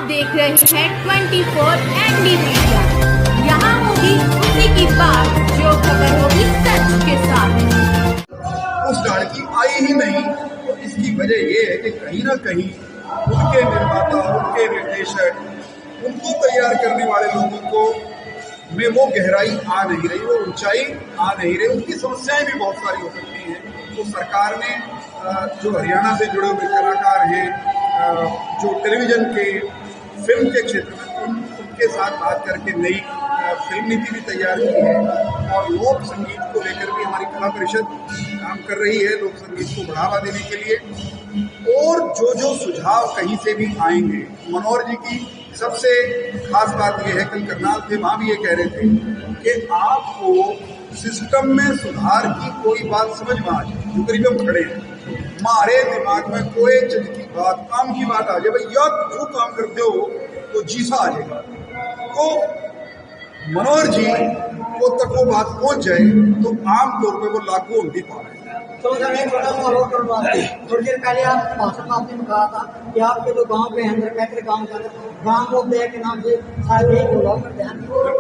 देख रहे हैं 24 ND मीडिया। यहाँ होगी उसी की बात जो खबर होगी सच के साथ। उस लड़की आई ही नहीं, तो इसकी वजह ये है कि कहीं ना कहीं उनके निर्माता, उनके निर्देशक, उनको तैयार करने वाले लोगों को में वो गहराई आ नहीं रही, वो ऊंचाई आ नहीं रही। उनकी समस्याएं भी बहुत सारी हो सकती हैं। तो सरकार ने जो हरियाणा से जुड़े हुए कलाकार हैं, जो टेलीविजन के फिल्म के क्षेत्र में, उनके साथ बात करके नई फिल्म नीति भी तैयार की है। और लोक संगीत को लेकर भी हमारी कला परिषद काम कर रही है, लोक संगीत को बढ़ावा देने के लिए। और जो जो सुझाव कहीं से भी आएंगे, मनोहर जी की सबसे खास बात यह है, कल करनाल थे, वहाँ भी ये कह रहे थे कि आपको सिस्टम में सुधार की कोई बात समझ में आ जाए, जो करीब हम खड़े हैं, हमारे दिमाग में कोई चीज की बात, काम की बात आ जाए, भाई यार जो काम करते हो तो जीसा आ जाएगा, तो मनोहर जी को तक वो बात पहुंच जाए तो आमतौर पर वो लागू होती पा रहे हैं। तो सर एक छोटा सा और करवा थोड़ी देर पहले आप भाषण में आपने कहा था कि आपके जो गांव के अंदर कैसे गांव के अंदर गांव उदय के नाम से शायद एक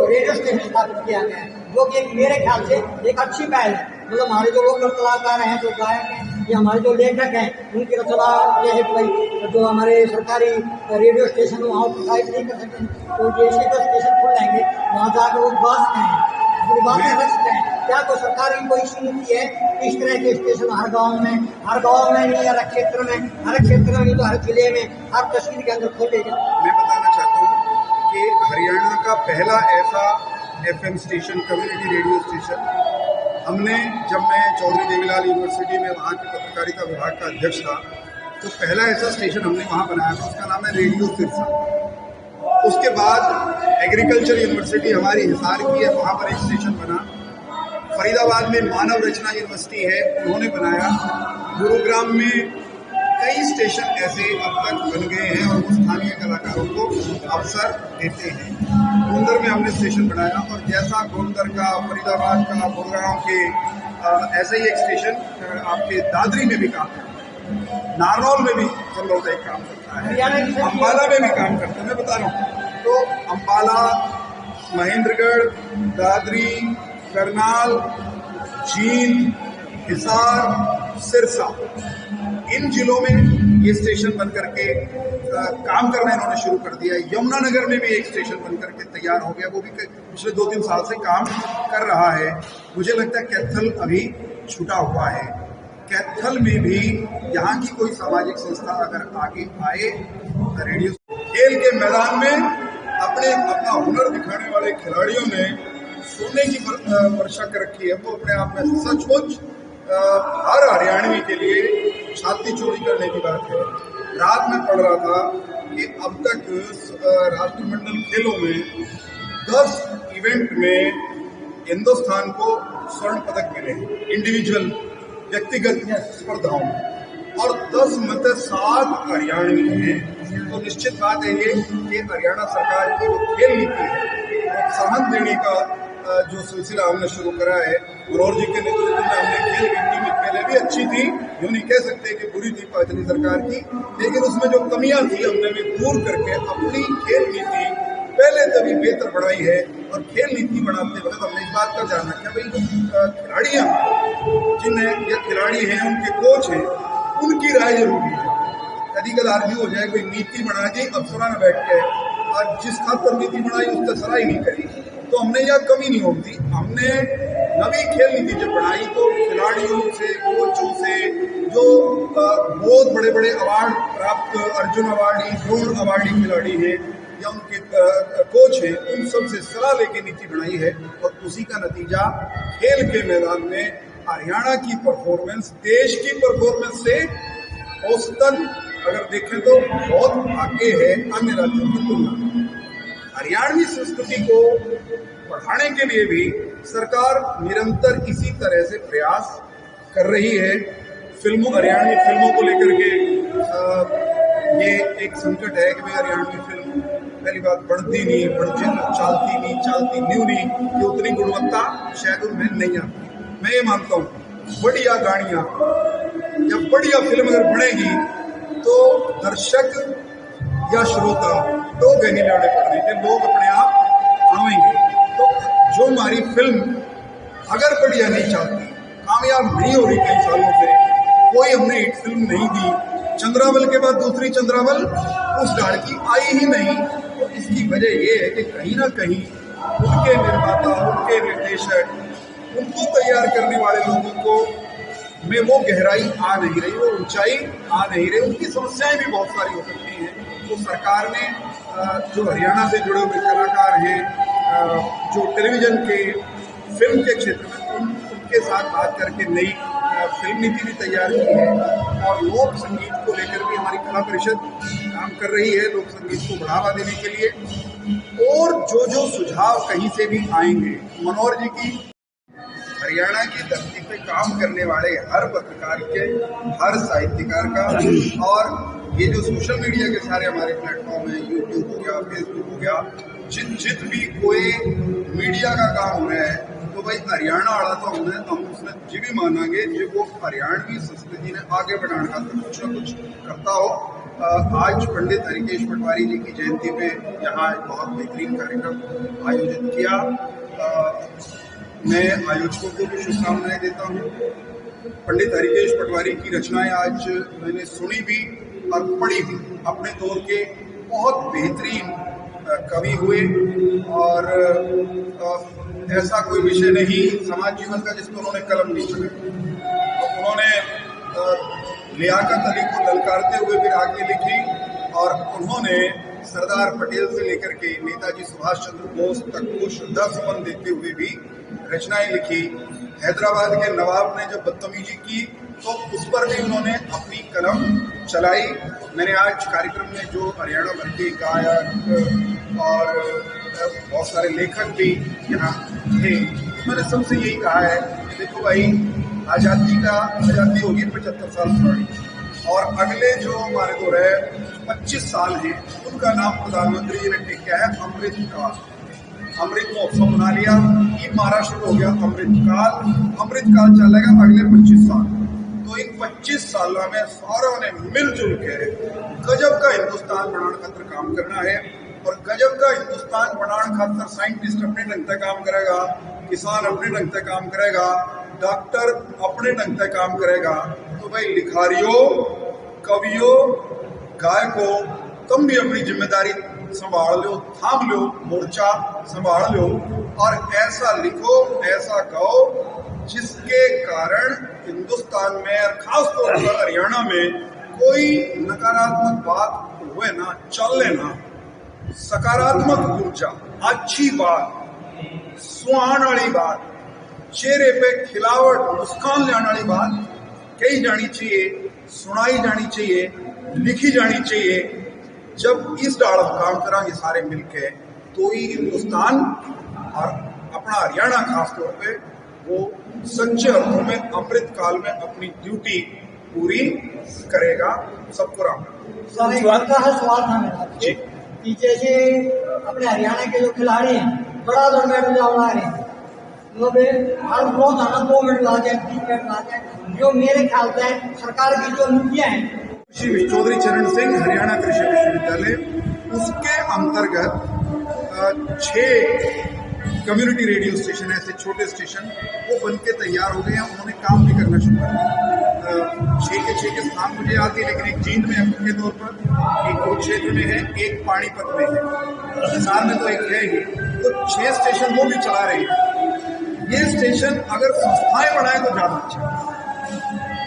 रेडियो स्टेशन स्थापित किया गया है, जो कि मेरे ख्याल से एक अच्छी पहल है। मतलब हमारे जो लोकल कलाकार हैं, जो गायक हैं, या हमारे जो लेखक हैं, उनकी रचना ये है भाई जो हमारे सरकारी रेडियो स्टेशन वहाँ प्रसारित नहीं कर सकते, तो ये तो स्टेशन खोल लेंगे, वहाँ जाकर वो बात कहें, अपनी बातें रख सकते हैं। क्या तो सरकार की कोई नीति है इस तरह के स्टेशन हर गांव में नहीं, हर क्षेत्र में नहीं, तो हर जिले में, हर तहसील के अंदर खोले जाए? मैं बताना चाहता हूँ कि हरियाणा का पहला ऐसा FM station, community radio station हमने, जब मैं चौधरी देवीलाल यूनिवर्सिटी में वहाँ के पत्रकारिता विभाग का अध्यक्ष था, तो पहला ऐसा स्टेशन हमने वहाँ बनाया था, उसका नाम है रेडियो सिरसा। उसके बाद एग्रीकल्चर यूनिवर्सिटी हमारी हिसार की है, वहाँ पर एक स्टेशन बना। फरीदाबाद में मानव रचना यूनिवर्सिटी है, उन्होंने बनाया। गुरुग्राम में कई स्टेशन ऐसे अब तक बन गए हैं और वो स्थानीय कलाकारों को अवसर देते हैं। गोंदर में हमने स्टेशन बनाया, और जैसा गोंदर का, फरीदाबाद का, गुरुग्राम के, ऐसे ही एक स्टेशन आपके दादरी में भी काम करता है, नारनौल में भी संभवतः एक काम करता है, अम्बाला में भी काम करता है। मैं बता रहा हूँ, तो अम्बाला, महेंद्रगढ़, दादरी, करनाल, जींद, हिसार, सिरसा, इन जिलों में ये स्टेशन बन करके काम करना इन्होंने शुरू कर दिया है। यमुनानगर में भी एक स्टेशन बन करके तैयार हो गया, वो भी पिछले 2-3 साल से काम कर रहा है। मुझे लगता है कैथल अभी छूटा हुआ है। कैथल में भी यहाँ की कोई सामाजिक संस्था अगर आगे आए, रेडियो खेल के मैदान में अपना हुनर दिखाने वाले खिलाड़ियों ने सोने की वर्षा कर रखी है, वो अपने आप में सचमुच हर हरियाणवी के लिए छाती चोरी करने की बात है। रात में पढ़ रहा था कि अब तक राष्ट्रमंडल खेलों में 10 इवेंट में हिंदुस्तान को स्वर्ण पदक मिले, इंडिविजुअल व्यक्तिगत स्पर्धाओं में, और 10 में 7 हरियाणवी हैं। तो निश्चित बात है ये कि हरियाणा सरकार की जो खेल नीति है, प्रोत्साहन देने का जो सिलसिला हमने शुरू करा है, मनोहर जी के नेतृत्व में हमने खेल नीति में पहले भी अच्छी थी, यूँ नहीं कह सकते कि बुरी थी पार्टी सरकार की, लेकिन उसमें जो कमियां थी हमने भी दूर करके अपनी खेल नीति पहले तभी बेहतर बढ़ाई है। और खेल नीति बढ़ाते वक्त हमने इस बात का ध्यान रखा, भाई जो खिलाड़ियाँ जिन्हें या खिलाड़ी हैं, उनके कोच हैं, उनकी राय जरूरी है। कभी कदार भी हो जाए कोई नीति बना दी, अफसरा में बैठ के और जिस खाद पर नीति बनाई उस पर सराही नहीं करी, तो हमने यह कमी नहीं होती। हमने नवी खेल नीति जब बनाई तो खिलाड़ियों से, कोचों से, जो बहुत बड़े बड़े अवार्ड प्राप्त, अर्जुन अवार्डी, द्रोण अवार्डी खिलाड़ी हैं या उनके कोच हैं, उन सब से सलाह लेके नीति बनाई है। और उसी का नतीजा खेल के मैदान में हरियाणा की परफॉर्मेंस देश की परफॉर्मेंस से औसतन अगर देखें तो बहुत आगे है अन्य राज्यों की तुलना में। हरियाणवी संस्कृति को बढ़ाने के लिए भी सरकार निरंतर इसी तरह से प्रयास कर रही है। हरियाणवी फिल्मों को लेकर के ये एक संकट है कि भाई हरियाणवी फिल्म पहली बात बढ़ती नहीं, चालती नहीं, कि उतनी गुणवत्ता शायद उनमें नहीं आती। मैं ये मानता हूँ बढ़िया गाड़ियाँ या बढ़िया फिल्म अगर बनेगी तो दर्शक या श्रोता तो नहीं लड़े पड़ने के लोग अपने आप आवेंगे। तो जो हमारी फिल्म अगर बढ़िया नहीं चलती, कामयाब नहीं हो रही कई सालों से, कोई हमने हिट फिल्म नहीं दी, चंद्रावल के बाद दूसरी चंद्रावल उस डाल की आई ही नहीं, तो इसकी वजह ये है कि कहीं ना कहीं उनके निर्माता, उनके निर्देशक, उनको तैयार करने वाले लोगों को में वो गहराई आ नहीं रही, वो ऊंचाई आ नहीं रही। उनकी समस्याएं भी बहुत सारी हो सकती हैं। तो सरकार ने जो हरियाणा से जुड़े हुए कलाकार हैं, जो टेलीविजन के फिल्म के क्षेत्र में, उनके साथ बात करके नई फिल्म नीति भी तैयार की है। और लोक संगीत को लेकर भी हमारी कला परिषद काम कर रही है, लोक संगीत को बढ़ावा देने के लिए। और जो सुझाव कहीं से भी आएंगे, मनोहर जी की हरियाणा की धरती पे काम करने वाले हर पत्रकार के, हर साहित्यकार का, और ये जो सोशल मीडिया के सारे हमारे प्लेटफॉर्म हैं, यूट्यूब हो गया, फेसबुक हो गया, जित भी कोई मीडिया का काम हो रहा है, तो भाई हरियाणा वाला तो हम उसने जी भी मानांगे जी वो हरियाणवी संस्कृति ने आगे बढ़ाने का तो कुछ न कुछ करता हो। आज पंडित हरिकेश पटवारी जी की जयंती पे यहाँ एक बहुत बेहतरीन कार्यक्रम आयोजित किया। मैं आयोजकों को भी शुभकामनाएं देता हूँ। पंडित हरिकेश पटवारी की रचनाएं आज मैंने सुनी भी और पढ़ी भी। अपने दौर के बहुत बेहतरीन कवि हुए, और ऐसा कोई विषय नहीं समाज जीवन का जिसमें उन्होंने कलम नहीं चलाई। तो उन्होंने लियाकत अली को ललकारते हुए भी रागें लिखी, और उन्होंने सरदार पटेल से लेकर के नेताजी सुभाष चंद्र बोस तक को श्रद्धा सुमन देते हुए भी रचनाएं लिखी। हैदराबाद के नवाब ने जब बदतमीजी की तो उस पर भी उन्होंने अपनी कलम चलाई। मैंने आज कार्यक्रम में जो हरियाणा भर के गायक और बहुत सारे लेखक भी यहाँ थे, मैंने सबसे यही कहा है कि देखो भाई, आज़ादी होगी 75 साल पुरानी, और अगले जो हमारे को रहे 25 साल हैं, उनका नाम प्रधानमंत्री जी ने टिक किया है अमृत काल। अमृत महोत्सव बना लिया, ये महाराष्ट्र हो गया अमृत काल चलेगा अगले 25 साल। तो इन 25 सालों में सारों ने मिलजुल के गजब का हिंदुस्तान बनाने खातर काम करना है, और गजब का हिंदुस्तान बनाने खातर साइंटिस्ट अपने ढंग से काम करेगा, किसान अपने ढंग से काम करेगा, डॉक्टर अपने ढंग से काम करेगा। तो भाई लिखारियों, कवियों, गायकों, तुम भी अपनी जिम्मेदारी संभाल लो, थाम लो, मोर्चा संभाल लो, और ऐसा लिखो, ऐसा गाओ जिसके कारण हिंदुस्तान में और खासतौर पर हरियाणा में कोई नकारात्मक बात हुए ना, चल लेना, सकारात्मक ऊर्जा, अच्छी बात, सुहान वाली बात, चेहरे पे खिलावट, मुस्कान लाने वाली बात कही जानी चाहिए, सुनाई जानी चाहिए, लिखी जानी चाहिए। जब इस डाल काम करांगे सारे मिलके, तो ही हिंदुस्तान और अपना हरियाणा खासतौर पे वो सच्चे अर्थों में अमृत काल में अपनी ड्यूटी पूरी करेगा। सबको राम। सवाल था मेरा जी, कि जैसे अपने हरियाणा के जो खिलाड़ी हैं, बड़ा दौड़ में बना रहे हैं, हर रोज आना 2 मिनट ला जाए, 3 मिनट ला जाए, जो मेरे ख्याल से सरकार की जो नीतियां हैं, चौधरी चरण सिंह हरियाणा कृषि विश्वविद्यालय, उसके अंतर्गत 6 कम्युनिटी रेडियो स्टेशन, ऐसे छोटे स्टेशन वो बन के तैयार हो गए हैं। उन्होंने काम भी करना शुरू कर दिया। 6 के स्थान मुझे याद है, लेकिन एक जींद में मुख्य तौर पर, एक कुरुक्षेत्र में है, एक पानीपत में है, हिसार में तो एक है ही। तो 6 स्टेशन वो भी चला रहे हैं। ये स्टेशन अगर संस्थाएं बनाए तो ज्यादा अच्छा।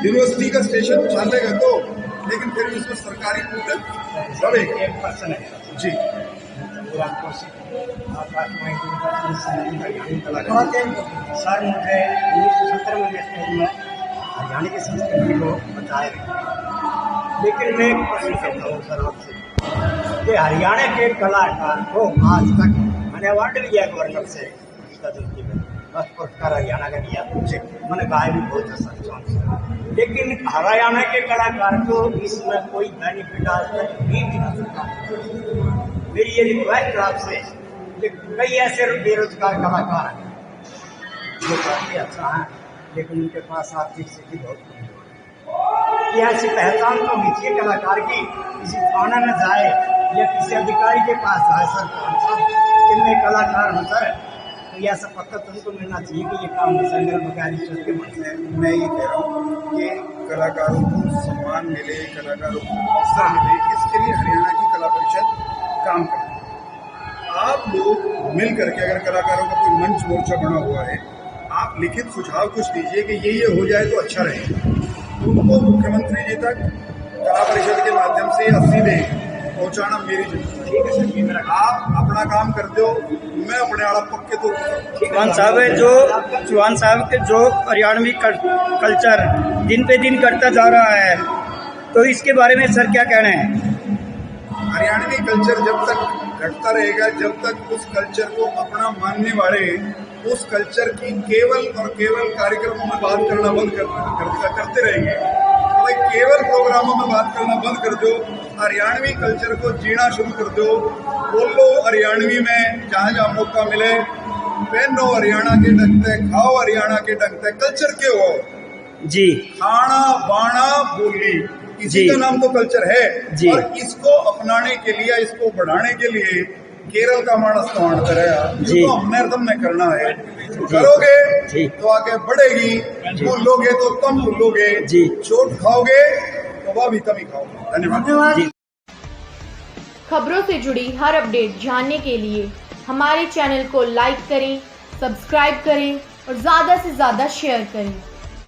यूनिवर्सिटी का स्टेशन चलेगा तो, लेकिन फिर उसमें सरकारी सब एक पर्सन है। जी, सर, मुझे 1970 में हरियाणा की संस्कृति को बताए रहे, लेकिन मैं एक प्रश्न करता हूँ सर आपसे कि हरियाणा के कलाकार को आज तक मैंने अवार्ड लिया गवर्नर से, बस पुरस्कार हरियाणा का दिया, मैंने गाय भी बहुत अच्छा, लेकिन हरियाणा के कलाकार को इसमें कोई बेनिफिट आज तक नहीं मिला सकता। मेरी ये रिक्वेस्ट आपसे कि कई ऐसे बेरोजगार कलाकार हैं जो काफी अच्छा है, लेकिन उनके पास आर्थिक स्थिति बहुत कम है। ऐसी पहचान तो होनी चाहिए कलाकार की, किसी थाना में जाए या किसी अधिकारी के पास जाए सर कि मैं कलाकार हूँ सर, तो यह सब पक्का तुमको मिलना चाहिए कि ये काम संग्रह बगैर के बनते हैं। मैं ये कह रहा हूँ कि कलाकारों को सम्मान मिले, कलाकारों को अवसर मिले, इसके लिए हरियाणा की कला परिषद काम करती है। आप लोग मिल करके, अगर कलाकारों का कोई मंच मोर्चा बना हुआ है, आप लिखित सुझाव कुछ दीजिए कि ये हो जाए तो अच्छा रहेगा। उनको मुख्यमंत्री जी तक कला परिषद के माध्यम से या सीधे पहुंचाना मेरी जिम्मेदारी। ठीक है सर, ये मेरा आप अपना काम करते हो, मैं अपने आड़ा पक्के तौर पर। चौहान साहब के जो हरियाणवी कल्चर दिन पे दिन घटता जा रहा है, तो इसके बारे में सर क्या कहना है? हरियाणवी कल्चर जब तक घटता रहेगा, जब तक उस कल्चर को अपना मानने वाले उस कल्चर की केवल और केवल कार्यक्रमों में बात करना बंद करते रहेंगे। भाई केवल प्रोग्रामों में बात करना बंद कर दो, हरियाणवी कल्चर को जीना शुरू कर दो। बोलो हरियाणवी में जहाँ जहाँ मौका मिले, पहनो हरियाणा के ढंगते, खाओ हरियाणा के ढंगते। कल्चर क्यों हो जी, खाना बाणा बोली, इसी का नाम तो कल्चर है। जी। और इसको अपनाने के लिए, इसको बढ़ाने के लिए केरल का मानस तो मानता रहा, जिसको हमने तुमने करना है। करोगे तो आगे बढ़ेगी, भूलोगे तो कम भूलोगे, चोट खाओगे तो वह भी कम ही खाओगे। धन्यवाद। खबरों से जुड़ी हर अपडेट जानने के लिए हमारे चैनल को लाइक करें, सब्सक्राइब करें और ज़्यादा से ज़्यादा शेयर करें।